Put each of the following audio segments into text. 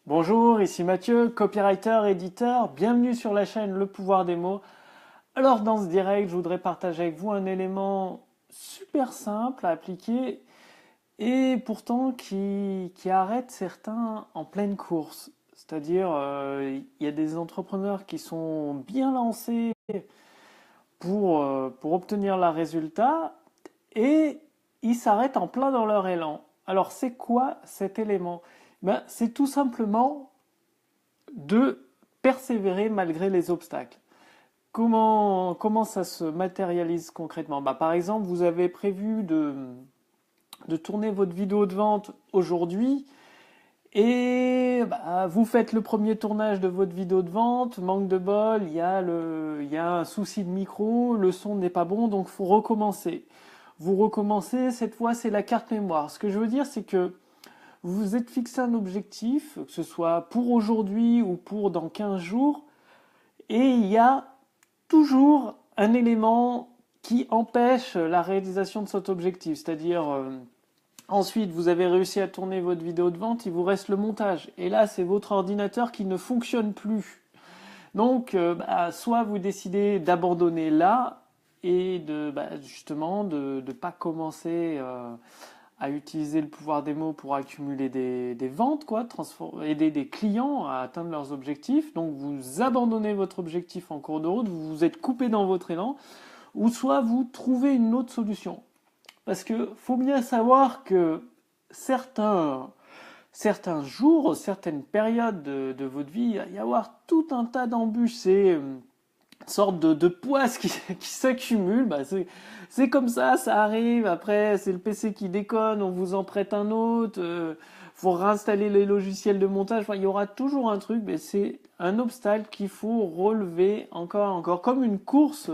Bonjour, ici Mathieu, copywriter, éditeur. Bienvenue sur la chaîne Le Pouvoir des mots. Alors dans ce direct, je voudrais partager avec vous un élément super simple à appliquer et pourtant qui arrête certains en pleine course. C'est-à-dire, il y a des entrepreneurs qui sont bien lancés pour obtenir le résultat et ils s'arrêtent en plein dans leur élan. Alors c'est quoi cet élément? C'est tout simplement de persévérer malgré les obstacles. Comment ça se matérialise concrètement? Par exemple, vous avez prévu de tourner votre vidéo de vente aujourd'hui et vous faites le premier tournage de votre vidéo de vente, manque de bol, il y a un souci de micro, le son n'est pas bon, donc il faut recommencer. Vous recommencez, cette fois c'est la carte mémoire. Ce que je veux dire, c'est que vous vous êtes fixé un objectif, que ce soit pour aujourd'hui ou pour dans 15 jours, et il y a toujours un élément qui empêche la réalisation de cet objectif. C'est-à-dire, ensuite, vous avez réussi à tourner votre vidéo de vente, il vous reste le montage. Et là, c'est votre ordinateur qui ne fonctionne plus. Donc, soit vous décidez d'abandonner là et justement de ne pas commencer à utiliser le pouvoir des mots pour accumuler des ventes, quoi, aider des clients à atteindre leurs objectifs. Donc vous abandonnez votre objectif en cours de route, vous vous êtes coupé dans votre élan, ou soit vous trouvez une autre solution. Parce que faut bien savoir que certains jours, certaines périodes de votre vie, il va y avoir tout un tas d'embûches. C'est sorte de poisse qui s'accumule. C'est comme ça arrive. Après, c'est le PC qui déconne, on vous en prête un autre. Faut réinstaller les logiciels de montage. Enfin, il y aura toujours un truc, mais c'est un obstacle qu'il faut relever encore et encore. Comme une course,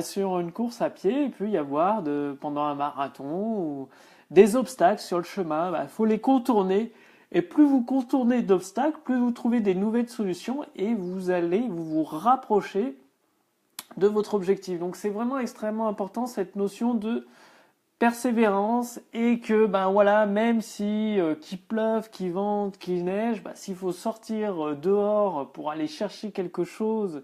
sur une course à pied, il peut y avoir pendant un marathon ou des obstacles sur le chemin. Il faut les contourner. Et plus vous contournez d'obstacles, plus vous trouvez des nouvelles solutions et vous allez vous rapprocher de votre objectif. Donc c'est vraiment extrêmement important cette notion de persévérance et que même si qu'il pleuve, qu'il vente, qu'il neige, s'il faut sortir dehors pour aller chercher quelque chose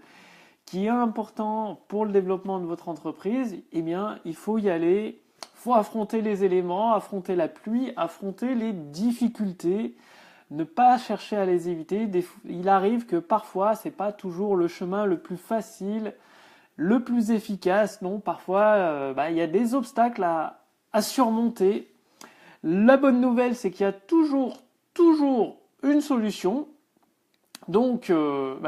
qui est important pour le développement de votre entreprise, eh bien il faut y aller. Il faut affronter les éléments, affronter la pluie, affronter les difficultés, ne pas chercher à les éviter. Il arrive que parfois, c'est pas toujours le chemin le plus facile, le plus efficace. Non, parfois, il y a des obstacles à surmonter. La bonne nouvelle, c'est qu'il y a toujours une solution. Donc,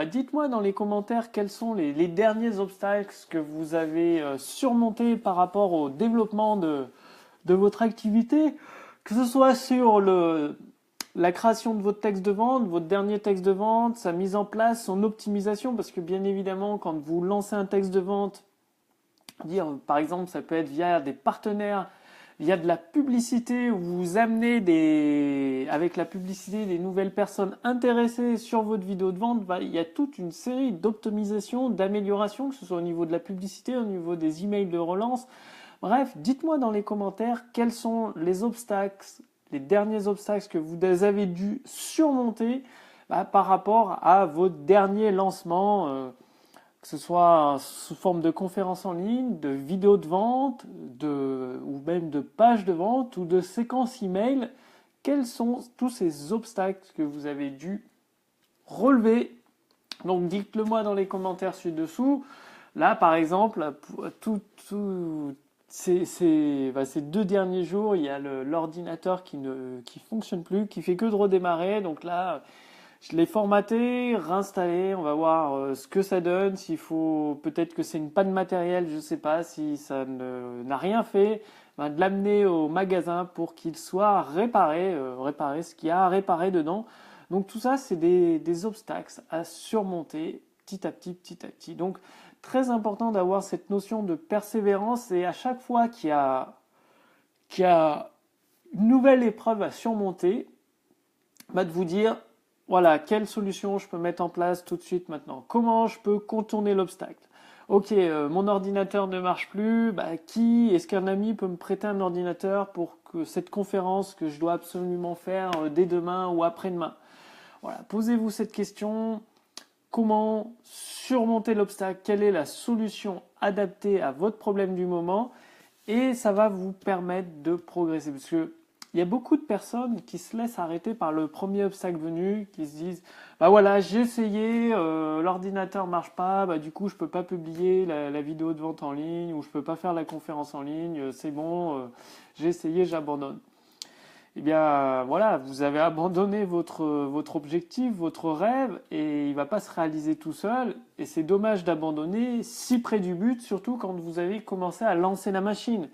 dites-moi dans les commentaires quels sont les derniers obstacles que vous avez surmontés par rapport au développement de votre activité, que ce soit sur la création de votre texte de vente, votre dernier texte de vente, sa mise en place, son optimisation, parce que bien évidemment, quand vous lancez un texte de vente, par exemple, ça peut être via des partenaires, via de la publicité, où vous amenez avec la publicité des nouvelles personnes intéressées sur votre vidéo de vente, il y a toute une série d'optimisations, d'améliorations, que ce soit au niveau de la publicité, au niveau des emails de relance. Bref, dites-moi dans les commentaires quels sont les obstacles, les derniers obstacles que vous avez dû surmonter par rapport à vos derniers lancements, que ce soit sous forme de conférences en ligne, de vidéos de vente, ou même de pages de vente ou de séquences email. Quels sont tous ces obstacles que vous avez dû relever? Donc dites-le moi dans les commentaires ci-dessous. Là, par exemple, ces 2 derniers jours, il y a l'ordinateur qui fonctionne plus, qui fait que de redémarrer. Donc là, je l'ai formaté, réinstallé. On va voir ce que ça donne. S'il faut, peut-être que c'est une panne matérielle, je sais pas. Si ça n'a rien fait, de l'amener au magasin pour qu'il soit réparé ce qu'il y a à réparer dedans. Donc tout ça, c'est des obstacles à surmonter petit à petit, petit à petit. Donc très important d'avoir cette notion de persévérance et à chaque fois qu'il y a une nouvelle épreuve à surmonter, de vous dire, voilà, quelle solution je peux mettre en place tout de suite maintenant? Comment je peux contourner l'obstacle? Ok, mon ordinateur ne marche plus, est-ce qu'un ami peut me prêter un ordinateur pour que cette conférence que je dois absolument faire dès demain ou après-demain? Voilà, posez-vous cette question. Comment surmonter l'obstacle? Quelle est la solution adaptée à votre problème du moment? Et ça va vous permettre de progresser. Parce que il y a beaucoup de personnes qui se laissent arrêter par le premier obstacle venu, qui se disent bah voilà, j'ai essayé, l'ordinateur marche pas, bah du coup je peux pas publier la vidéo de vente en ligne, ou je peux pas faire la conférence en ligne, c'est bon, j'ai essayé, j'abandonne. Eh bien, voilà, vous avez abandonné votre objectif, votre rêve, et il va pas se réaliser tout seul. Et c'est dommage d'abandonner si près du but, surtout quand vous avez commencé à lancer la machine.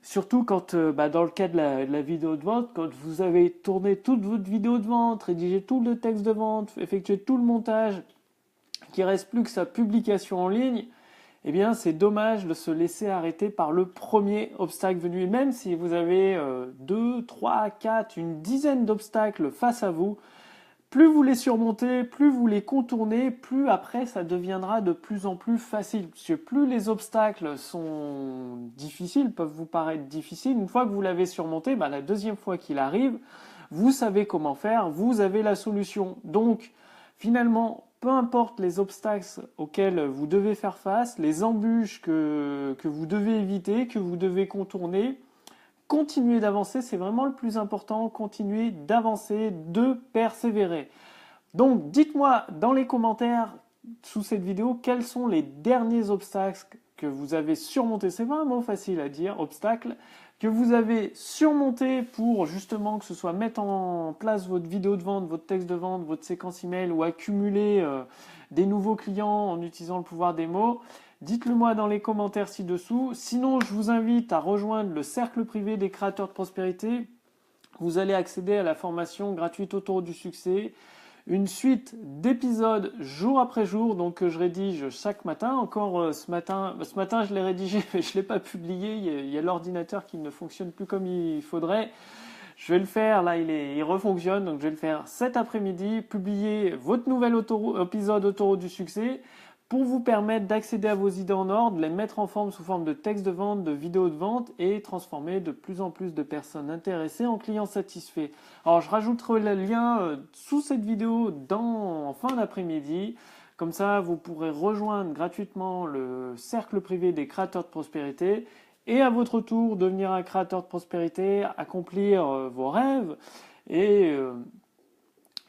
Surtout quand, dans le cas de la vidéo de vente, quand vous avez tourné toute votre vidéo de vente, rédigé tout le texte de vente, effectué tout le montage, qu'il reste plus que sa publication en ligne, eh bien, c'est dommage de se laisser arrêter par le premier obstacle venu. Et même si vous avez 2, 3, 4, une dizaine d'obstacles face à vous, plus vous les surmontez, plus vous les contournez, plus après ça deviendra de plus en plus facile. Parce que plus les obstacles sont difficiles, peuvent vous paraître difficiles, une fois que vous l'avez surmonté, la deuxième fois qu'il arrive, vous savez comment faire, vous avez la solution. Donc, finalement, peu importe les obstacles auxquels vous devez faire face, les embûches que vous devez éviter, que vous devez contourner, continuez d'avancer, c'est vraiment le plus important, continuez d'avancer, de persévérer. Donc dites-moi dans les commentaires sous cette vidéo quels sont les derniers obstacles que vous avez surmontés. C'est pas un mot facile à dire, obstacle, que vous avez surmonté pour justement que ce soit mettre en place votre vidéo de vente, votre texte de vente, votre séquence email ou accumuler des nouveaux clients en utilisant le pouvoir des mots. Dites-le moi dans les commentaires ci-dessous. Sinon, je vous invite à rejoindre le cercle privé des créateurs de prospérité. Vous allez accéder à la formation gratuite Autoroute du succès. Une suite d'épisodes jour après jour, donc que je rédige chaque matin. Encore ce matin je l'ai rédigé, mais je ne l'ai pas publié. Il y a l'ordinateur qui ne fonctionne plus comme il faudrait. Je vais le faire, là il refonctionne, donc je vais le faire cet après-midi. Publier votre nouvel épisode Autoroute du succès, pour vous permettre d'accéder à vos idées en ordre, de les mettre en forme sous forme de texte de vente, de vidéos de vente et transformer de plus en plus de personnes intéressées en clients satisfaits. Alors je rajouterai le lien sous cette vidéo en fin d'après-midi. Comme ça, vous pourrez rejoindre gratuitement le cercle privé des créateurs de prospérité et à votre tour devenir un créateur de prospérité, accomplir vos rêves et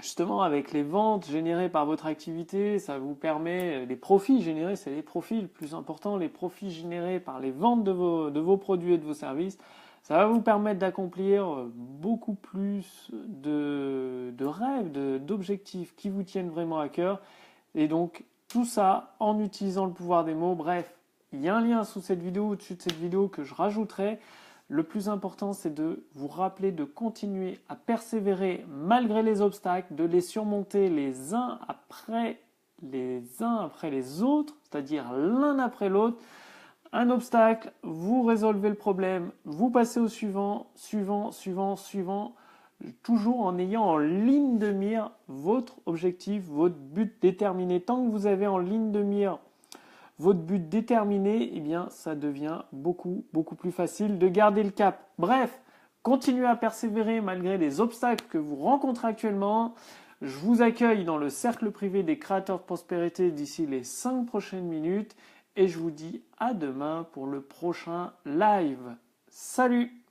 justement, avec les ventes générées par votre activité, ça vous permet, les profits générés, c'est les profits le plus important, les profits générés par les ventes de vos produits et de vos services, ça va vous permettre d'accomplir beaucoup plus de rêves, d'objectifs qui vous tiennent vraiment à cœur. Et donc, tout ça en utilisant le pouvoir des mots. Bref, il y a un lien sous cette vidéo, au-dessus de cette vidéo que je rajouterai. Le plus important, c'est de vous rappeler de continuer à persévérer malgré les obstacles, de les surmonter les uns après les autres, c'est-à-dire l'un après l'autre. Un obstacle, vous résolvez le problème, vous passez au suivant, suivant, toujours en ayant en ligne de mire votre objectif, votre but déterminé. Tant que vous avez en ligne de mire votre but déterminé, eh bien, ça devient beaucoup plus facile de garder le cap. Bref, continuez à persévérer malgré les obstacles que vous rencontrez actuellement. Je vous accueille dans le cercle privé des créateurs de prospérité d'ici les 5 prochaines minutes et je vous dis à demain pour le prochain live. Salut!